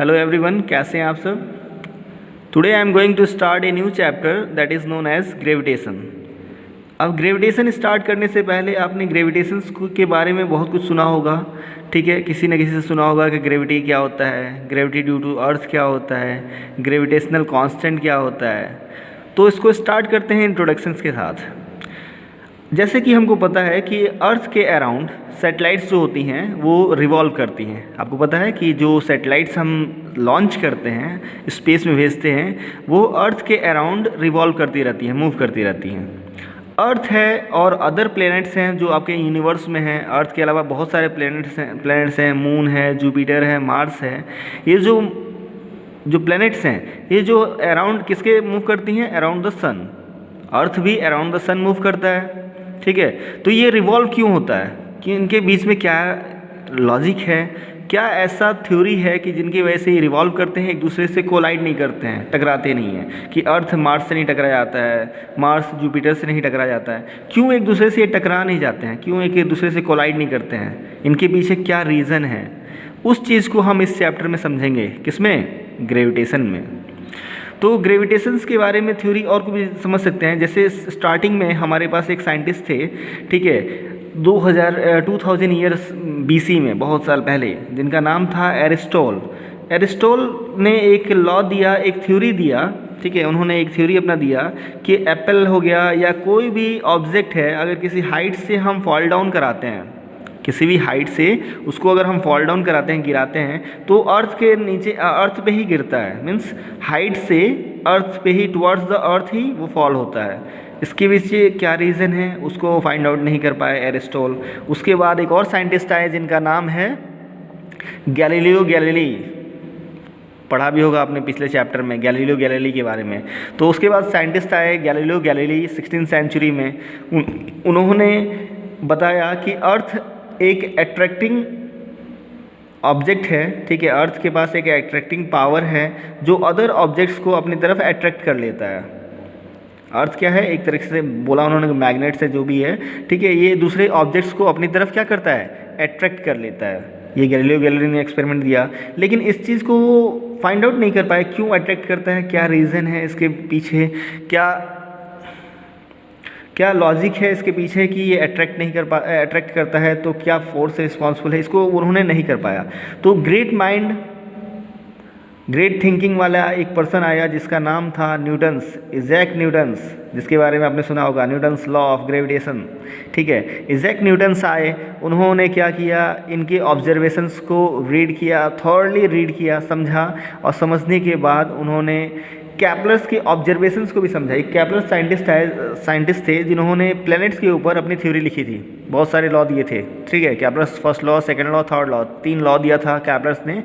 Hello everyone, कैसे हैं आप सब। Today I am going to start a new chapter that is known as gravitation. अब gravitation start करने से पहले आपने ग्रेविटेशन के बारे में बहुत कुछ सुना होगा, ठीक है। किसी न किसी से सुना होगा कि ग्रेविटी क्या होता है, ग्रेविटी ड्यू टू अर्थ क्या होता है, ग्रेविटेशनल कांस्टेंट क्या होता है। तो इसको स्टार्ट करते हैं इंट्रोडक्शंस के साथ। जैसे कि हमको पता है कि अर्थ के अराउंड सैटेलाइट्स जो होती हैं वो रिवॉल्व करती हैं। आपको पता है कि जो सैटेलाइट्स हम लॉन्च करते हैं, स्पेस में भेजते हैं, वो अर्थ के अराउंड रिवॉल्व करती रहती हैं, मूव करती रहती हैं। अर्थ है और अदर प्लैनेट्स हैं जो आपके यूनिवर्स में हैं। अर्थ के अलावा बहुत सारे प्लैनेट्स हैं, मून है, जुपिटर है, मार्स है। ये जो प्लैनेट्स हैं, ये जो अराउंड किसके मूव करती हैं? अराउंड द सन। अर्थ भी अराउंड द सन मूव करता है, ठीक है। तो ये रिवॉल्व क्यों होता है, कि इनके बीच में क्या लॉजिक है, क्या ऐसा थ्योरी है कि जिनकी वजह से ये रिवॉल्व करते हैं, एक दूसरे से कोलाइड नहीं करते हैं, टकराते नहीं हैं, कि अर्थ मार्स से नहीं टकरा जाता है, मार्स जुपिटर से नहीं टकरा जाता है। क्यों एक दूसरे से ये टकरा नहीं जाते हैं, क्यों एक दूसरे से कोलाइड नहीं करते हैं, इनके पीछे क्या रीज़न है, उस चीज़ को हम इस चैप्टर में समझेंगे। किसमें? ग्रेविटेशन में। तो ग्रेविटेशंस के बारे में थ्योरी और को भी समझ सकते हैं। जैसे स्टार्टिंग में हमारे पास एक साइंटिस्ट थे, ठीक है, 2000 ईयर्स BC में, बहुत साल पहले, जिनका नाम था एरिस्टोल। एरिस्टोल ने एक लॉ दिया, एक थ्योरी दिया, ठीक है। उन्होंने एक थ्योरी अपना दिया कि एप्पल हो गया या कोई भी ऑब्जेक्ट है, अगर किसी हाइट से हम फॉल डाउन कराते हैं, किसी भी हाइट से उसको अगर हम फॉल डाउन कराते हैं, गिराते हैं, तो अर्थ के नीचे, अर्थ पे ही गिरता है। मीन्स हाइट से अर्थ पे ही, टुवर्ड्स द अर्थ ही वो फॉल होता है। इसके पीछे क्या रीज़न है उसको फाइंड आउट नहीं कर पाए एरिस्टोल। उसके बाद एक और साइंटिस्ट आए जिनका नाम है गैलीलियो गैलीली। पढ़ा भी होगा आपने पिछले चैप्टर में गैलीलियो गैलीली के बारे में। तो उसके बाद साइंटिस्ट आए गैलीलियो गैलीली 16th सेंचुरी में। उन्होंने बताया कि अर्थ एक अट्रैक्टिंग ऑब्जेक्ट है, ठीक है। अर्थ के पास एक अट्रैक्टिंग पावर है जो अदर ऑब्जेक्ट्स को अपनी तरफ अट्रैक्ट कर लेता है। अर्थ क्या है? एक तरीके से बोला उन्होंने, मैग्नेट से जो भी है, ठीक है, ये दूसरे ऑब्जेक्ट्स को अपनी तरफ क्या करता है? अट्रैक्ट कर लेता है। ये गैलीलियो गैलीली ने एक्सपेरिमेंट दिया, लेकिन इस चीज़ को वो फाइंड आउट नहीं कर पाए, क्यों अट्रैक्ट करता है, क्या रीज़न है इसके पीछे, क्या लॉजिक है इसके पीछे कि ये अट्रैक्ट करता है, तो क्या फोर्स रिस्पॉन्सिबल है, इसको उन्होंने नहीं कर पाया। तो ग्रेट माइंड, ग्रेट थिंकिंग वाला एक पर्सन आया जिसका नाम था न्यूटन्स, इज़ैक न्यूटन्स, जिसके बारे में आपने सुना होगा, न्यूटन्स लॉ ऑफ ग्रेविटेशन, ठीक है। इज़ैक न्यूटन्स आए, उन्होंने क्या किया, इनके ऑब्जर्वेशंस को रीड किया, थॉरली रीड किया, समझा, और समझने के बाद उन्होंने कैप्लर्स के ऑब्जर्वेशंस को भी समझा। एक कैप्लर साइंटिस्ट थे जिन्होंने प्लैनेट्स के ऊपर अपनी थ्योरी लिखी थी, बहुत सारे लॉ दिए थे, ठीक है। Kepler's first law, second law, third law, 3 law दिया था कैप्लर्स ने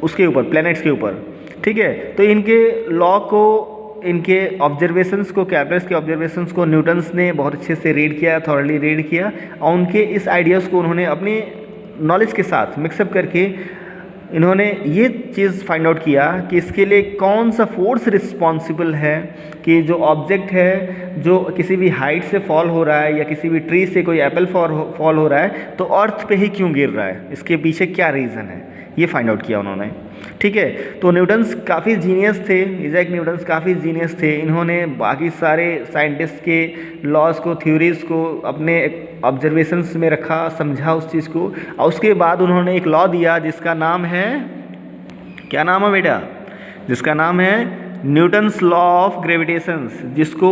उसके ऊपर, प्लैनेट्स के ऊपर, ठीक है। तो इनके लॉ को, इनके ऑब्जर्वेशंस को, कैप्लर्स के ऑब्जर्वेशंस को न्यूटन्स ने बहुत अच्छे से रीड किया, थॉरली रीड किया, और उनके इस आइडियाज़ को उन्होंने अपनी नॉलेज के साथ मिक्सअप करके इन्होंने ये चीज़ फाइंड आउट किया कि इसके लिए कौन सा फोर्स रिस्पॉन्सिबल है, कि जो ऑब्जेक्ट है जो किसी भी हाइट से फॉल हो रहा है, या किसी भी ट्री से कोई एप्पल फॉल हो रहा है, तो अर्थ पे ही क्यों गिर रहा है, इसके पीछे क्या रीज़न है, ये फाइंड आउट किया उन्होंने, ठीक है। तो न्यूटन्स काफ़ी जीनियस थे, इज़ैक न्यूटन्स काफ़ी जीनियस थे। इन्होंने बाकी सारे साइंटिस्ट के लॉज को, थ्योरीज़ को अपने ऑब्जर्वेशंस में रखा, समझा उस चीज़ को, और उसके बाद उन्होंने एक लॉ दिया जिसका नाम है, क्या नाम है बेटा? जिसका नाम है न्यूटन्स लॉ ऑफ ग्रेविटेशन, जिसको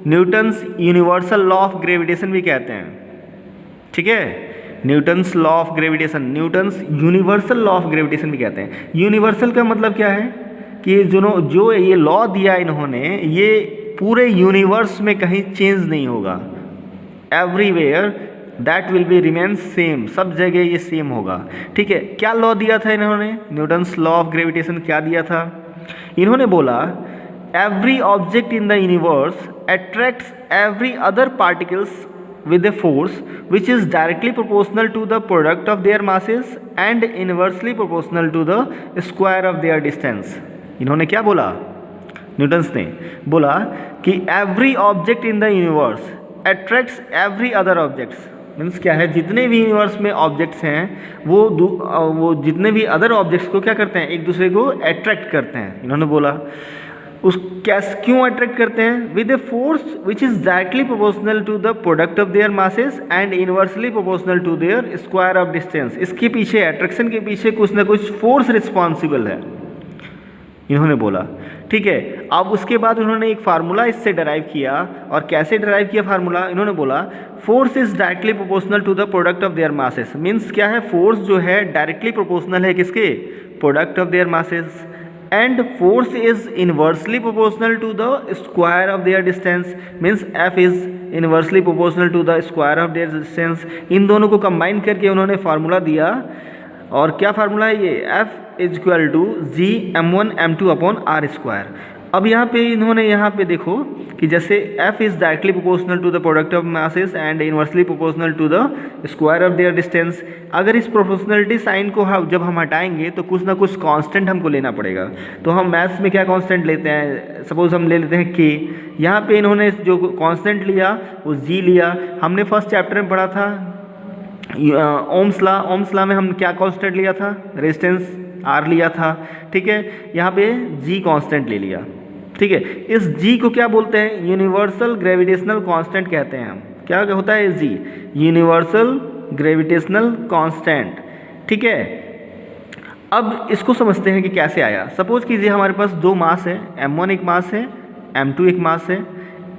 Newton's universal law of gravitation भी कहते हैं, ठीक है। Newton's law of gravitation, Newton's universal law of gravitation भी कहते हैं। यूनिवर्सल का मतलब क्या है, कि जो ये लॉ दिया इन्होंने, ये पूरे यूनिवर्स में कहीं चेंज नहीं होगा, everywhere that will be remain same, सब जगह ये सेम होगा, ठीक है। क्या लॉ दिया था इन्होंने? न्यूटन्स लॉ ऑफ ग्रेविटेशन क्या दिया था? इन्होंने बोला every object in the universe attracts every other particles with a force which is directly proportional to the product of their masses and inversely proportional to the square of their distance। इन्होंने क्या बोला? Newton's ने बोला कि every object in the universe attracts every other objects, means क्या है, जितने भी यूनिवर्स में ऑब्जेक्ट्स हैं वो जितने भी अदर ऑब्जेक्ट्स को क्या करते हैं, एक दूसरे को अट्रैक्ट करते हैं। इन्होंने बोला उस क्यों अट्रैक्ट करते हैं, with a force which is directly proportional to the product of their masses and inversely proportional to their square of distance. इसके पीछे, अट्रैक्शन के पीछे कुछ ना कुछ फोर्स रिस्पॉन्सिबल है, इन्होंने बोला। ठीक है, अब उसके बाद उन्होंने एक फार्मूला इससे डराइव किया, और कैसे डराइव किया फार्मूला, इन्होंने बोला force is directly proportional to the product of their masses. Means क्या है, फोर्स जो है डायरेक्टली प्रोपोर्शनल है किसके, product of their masses, and force is inversely proportional to the square of their distance. Means F is inversely proportional to the square of their distance. इन दोनों को combine करके उन्होंने फार्मूला दिया, और क्या फार्मूला है ये, F is equal to G m1 m2 upon R square. अब यहाँ पे इन्होंने यहाँ पे देखो कि जैसे f is directly proportional to the product of masses and inversely proportional to the square of their distance. अगर इस प्रोपोर्शनलिटी साइन को जब हम हटाएंगे तो कुछ ना कुछ कांस्टेंट हमको लेना पड़ेगा। तो हम मैथ्स में क्या कांस्टेंट लेते हैं, सपोज हम ले लेते हैं k। यहाँ पे इन्होंने जो कांस्टेंट लिया वो g लिया। हमने फर्स्ट चैप्टर में पढ़ा था ओम्स लॉ में हम क्या कांस्टेंट लिया था, रेजिस्टेंस R लिया था। ठीक है, यहाँ पे G कांस्टेंट ले लिया। ठीक है, इस G को क्या बोलते हैं, यूनिवर्सल ग्रेविटेशनल कांस्टेंट कहते हैं हम। क्या होता है G, यूनिवर्सल ग्रेविटेशनल कांस्टेंट। ठीक है, अब इसको समझते हैं कि कैसे आया। सपोज कीजिए हमारे पास दो मास है, m1 एक मास है, m2 एक मास है।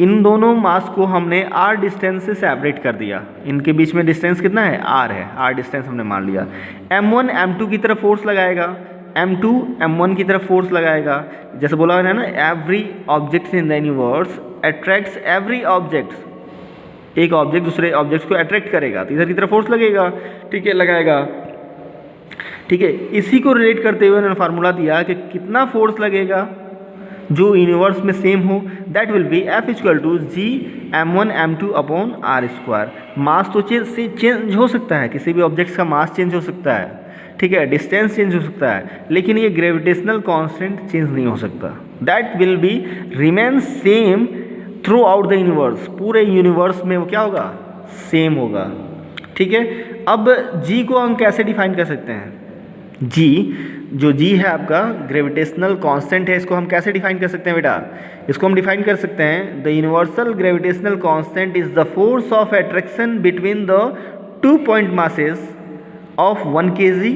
इन दोनों मास को हमने r डिस्टेंस से सेपरेट कर दिया। इनके बीच में डिस्टेंस कितना है, r है, r डिस्टेंस हमने मान लिया। m1 m2 की तरफ फोर्स लगाएगा, m2 m1 की तरफ फोर्स लगाएगा। जैसे बोला है ना, every object in the universe attracts every object. एक ऑब्जेक्ट दूसरे ऑब्जेक्ट को अट्रैक्ट करेगा तो इधर की तरफ फोर्स लगेगा। ठीक है, लगाएगा। ठीक है, इसी को रिलेट करते हुए उन्होंने फार्मूला दिया कि कितना फोर्स लगेगा जो यूनिवर्स में सेम हो, that will be F equal to G m1 m2 upon R square. Mass तो चेंज हो सकता है, किसी भी ऑब्जेक्ट का मास चेंज हो सकता है, ठीक है, डिस्टेंस चेंज हो सकता है, लेकिन ये ग्रेविटेशनल कांस्टेंट चेंज नहीं हो सकता। That will be remain same through out the universe. पूरे यूनिवर्स में वो क्या होगा, सेम होगा। ठीक है, अब जी को हम कैसे डिफाइन कर सकते हैं, जी जो जी है आपका ग्रेविटेशनल कांस्टेंट है, इसको हम कैसे डिफाइन कर सकते हैं बेटा, इसको हम डिफाइन कर सकते हैं, the universal gravitational constant is the force of attraction between the 2 point masses of 1 kg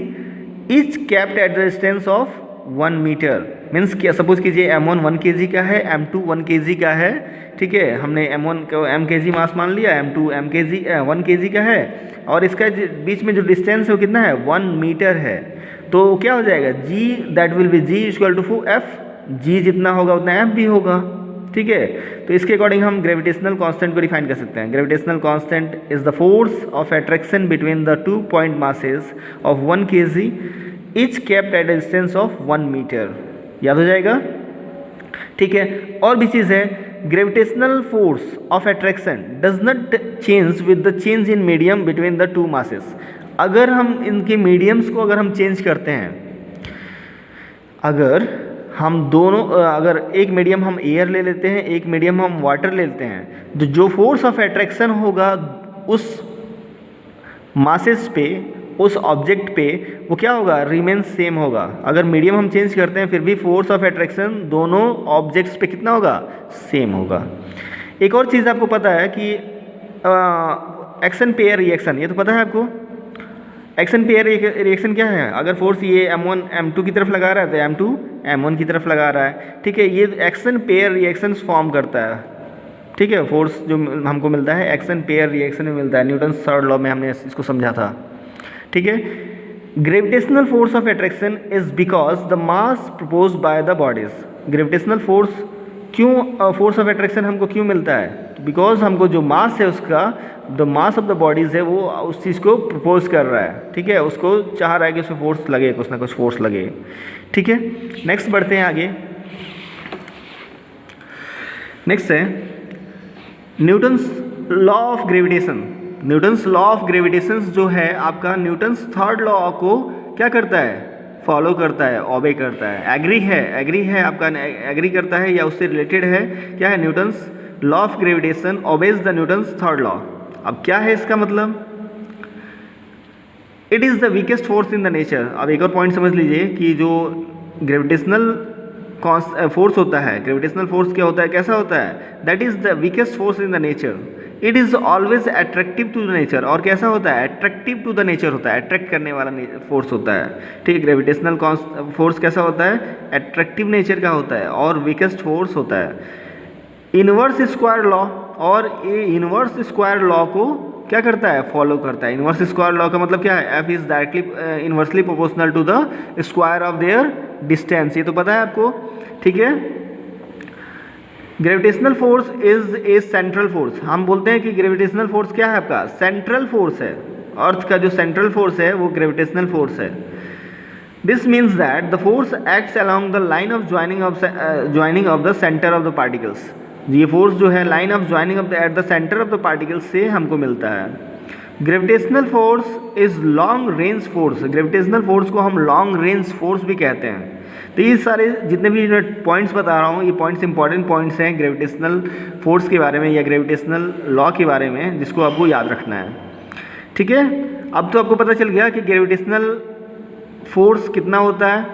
each kept at the distance of 1 metre. Means क्या, सपोज कीजिए m1 1 kg का है, m2 1 kg का है। ठीक है, हमने m1 को m kg मास मान लिया, m2 1 kg का है, और इसका बीच में जो डिस्टेंस है वो कितना है, 1 मीटर है। तो क्या हो जाएगा, g that will be g equal to f, g जितना होगा उतना f भी होगा। ठीक है, तो इसके अकॉर्डिंग हम ग्रेविटेशनल कांस्टेंट को डिफाइन कर सकते हैं। Gravitational constant is the force of attraction between the 2 point masses of 1 kg each kept at a distance of 1 metre. याद हो जाएगा। ठीक है, और भी चीज़ है, gravitational force of attraction does not change with the change in medium between the 2 masses. अगर हम इनके मीडियम्स को अगर हम चेंज करते हैं, अगर हम दोनों, अगर एक मीडियम हम एयर ले लेते हैं, एक मीडियम हम वाटर ले लेते हैं, तो जो फोर्स ऑफ अट्रैक्शन होगा उस मासेस पे, उस ऑब्जेक्ट पे, वो क्या होगा, रिमेन सेम होगा। अगर मीडियम हम चेंज करते हैं फिर भी फोर्स ऑफ अट्रैक्शन दोनों ऑब्जेक्ट्स पे कितना होगा, सेम होगा। एक और चीज़ आपको पता है कि एक्शन पेयर रिएक्शन, ये तो पता है आपको। एक्शन पेयर रिएक्शन क्या है, अगर फोर्स ये m1 m2 की तरफ लगा रहा है तो m2 m1 की तरफ लगा रहा है। ठीक है, ये एक्शन पेयर रिएक्शंस फॉर्म करता है। ठीक है, फोर्स जो हमको मिलता है एक्शन पेयर रिएक्शन में मिलता है, न्यूटन्स थर्ड लॉ में हमने इसको समझा था। ठीक है, gravitational force of attraction is because the mass propose by the bodies. Gravitational force क्यों, फोर्स ऑफ अट्रैक्शन हमको क्यों मिलता है, बिकॉज हमको जो मास है उसका, the mass of the bodies है, वो उस चीज़ को प्रपोज कर रहा है। ठीक है, उसको चाह रहा है कि उसमें फोर्स लगे, कुछ ना कुछ फोर्स लगे। ठीक है, नेक्स्ट बढ़ते हैं आगे। नेक्स्ट है Newton's law of gravitation. Newton's law of gravitation जो है आपका, न्यूटन्स थर्ड लॉ को क्या करता है, फॉलो करता है, ओबे करता है, एग्री है आपका, एग्री करता है या उससे रिलेटेड है। क्या है, Newton's law of gravitation obeys the Newton's third law. अब क्या है इसका मतलब, it is the weakest force in the nature. अब एक और पॉइंट समझ लीजिए कि जो ग्रेविटेशनल फोर्स होता है, ग्रेविटेशनल फोर्स क्या होता है, कैसा होता है, that is the weakest force in the nature. It is always attractive to the nature. और कैसा होता है, अट्रैक्टिव टू द नेचर होता है, अट्रैक्ट करने वाला फोर्स होता है। ठीक है, ग्रेविटेशनल फोर्स कैसा होता है, अट्रैक्टिव नेचर का होता है और वीकेस्ट फोर्स होता है। इनवर्स स्क्वायर लॉ, और ये इनवर्स स्क्वायर लॉ को क्या करता है, फॉलो करता है। इनवर्स स्क्वायर लॉ का मतलब क्या है, F is directly inversely proportional to the square of their distance, ये तो पता है आपको। ठीक है, gravitational force is a central force. हम बोलते हैं कि ग्रेविटेशनल फोर्स क्या है आपका, सेंट्रल फोर्स है। अर्थ का जो सेंट्रल फोर्स है वो ग्रेविटेशनल फोर्स है। This means that the force acts along the line of joining of the centre of the particles. ये फोर्स जो है line of joining of the at the centre of the particles से हमको मिलता है। Gravitational force is long range force. Gravitational force को हम long range force भी कहते हैं। तो ये सारे जितने भी पॉइंट्स बता रहा हूँ, ये पॉइंट्स इंपॉर्टेंट पॉइंट्स हैं ग्रेविटेशनल फोर्स के बारे में या ग्रेविटेशनल लॉ के बारे में, जिसको आपको याद रखना है। ठीक है, अब तो आपको पता चल गया कि ग्रेविटेशनल फोर्स कितना होता है।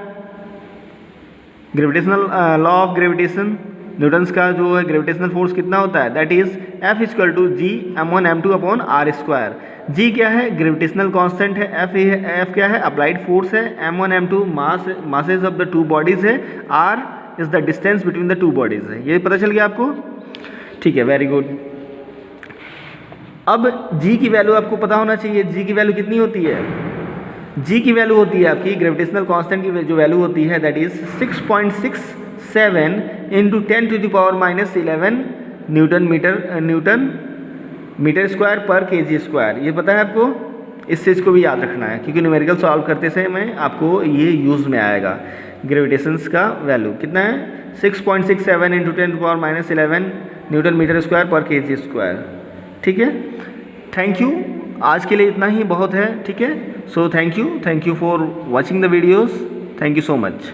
Gravitational law of gravitation, Newton's का जो है ग्रेविटेशनल फोर्स कितना होता है, that is F equal to G m1 m2 upon R square. G क्या है, ग्रेविटेशनल कांस्टेंट है। F क्या है, अप्लाइड फोर्स है। m1 m2 masses of the two bodies है। r is the distance between the two bodies है। ये पता चल गया आपको। ठीक है, वेरी गुड। अब g की वैल्यू आपको पता होना चाहिए। g की वैल्यू कितनी होती है, g की वैल्यू होती है आपकी ग्रेविटेशनल कांस्टेंट की जो वैल्यू होती है that is 6.67 into 10 to the power -11 newton metre square per KG square. ये पता है आपको, इस चीज़ को भी याद रखना है क्योंकि न्यूमेरिकल सॉल्व करते समय आपको ये यूज़ में आएगा। ग्रेविटेशंस का वैल्यू कितना है, 6.67 into 10 to power -11 newton metre square per KG square. ठीक है, थैंक यू। आज के लिए इतना ही बहुत है। ठीक है, so thank you for watching the videos. Thank you so much.